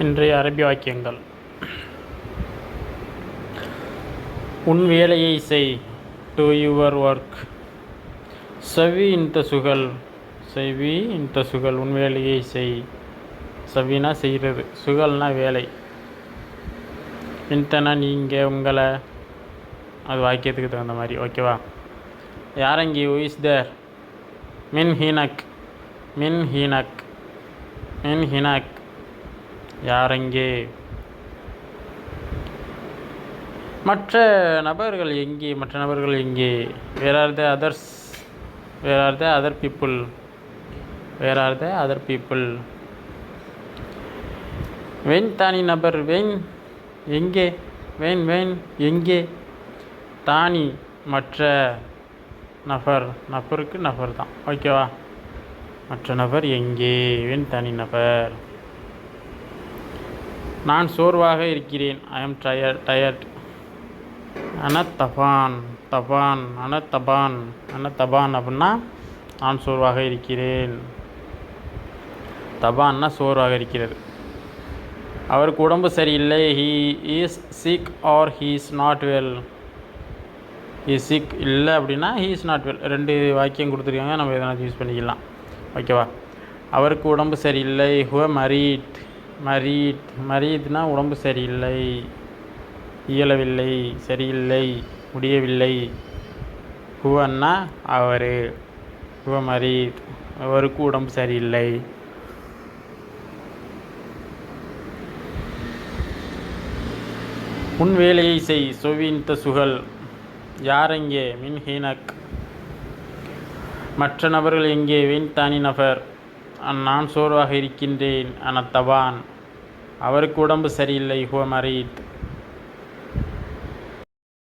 இன்றைய அரபி வாக்கியங்கள். உன் வேலையை செய், டு யுவர் ஒர்க். சவி இந்த சுகல், செய்வி இந்த சுகல், உன் வேலையை செய். சவினா செய்கிறது, சுகல்னா வேலை. இன்டனா நீங்கள், உங்களை, அது வாக்கியத்துக்கு தகுந்த மாதிரி. ஓகேவா? யாரங்கி இஸ் தேர், மின் ஹீனக், மின் ஹீனக், மின் ஹினக், யாரெங்கே. மற்ற நபர்கள் எங்கே, மற்ற நபர்கள் எங்கே. Where are the others, where are the other people, where are the other people. When தானி நபர், வென் எங்கே, வென் வென் எங்கே. தானி மற்ற, நபர் நபருக்கு நபர் தான். ஓகேவா? மற்ற நபர் எங்கே, வென் தனி நபர். நான் சோர்வாக இருக்கிறேன், ஐ எம் டயர்ட். அனத்தபான், தபான், அனத்தபான், அனத்தபான் அப்படின்னா நான் சோர்வாக இருக்கிறேன். தபான்னா சோர்வாக இருக்கிறது. அவருக்கு உடம்பு சரியில்லை, he is sick or he is not well. He sick இல்லை அப்படின்னா ஹீ இஸ் நாட் வெல். ரெண்டு வாக்கியம் கொடுத்துருக்காங்க, நம்ம எதனா யூஸ் பண்ணிக்கலாம். ஓகேவா? அவருக்கு உடம்பு சரியில்லை, ஹுவ மரீத். மரீத், மரீத்னா உடம்பு சரியில்லை, இயலவில்லை, சரியில்லை, முடியவில்லை. ஹுவன்னா அவர், ஹுவ மரீத், அவருக்கு உடம்பு சரியில்லை. உன் வேலையை செய், சொவிந்த சுகல், யாரெங்கே, மின் ஹீனக், மற்ற நபர்கள் எங்கே, வென் தானி நபர், நான் சோர்வாக இருக்கின்றேன், அனத்தபான், அவருக்கு உடம்பு சரியில்லை, ஹுவ மரீத்.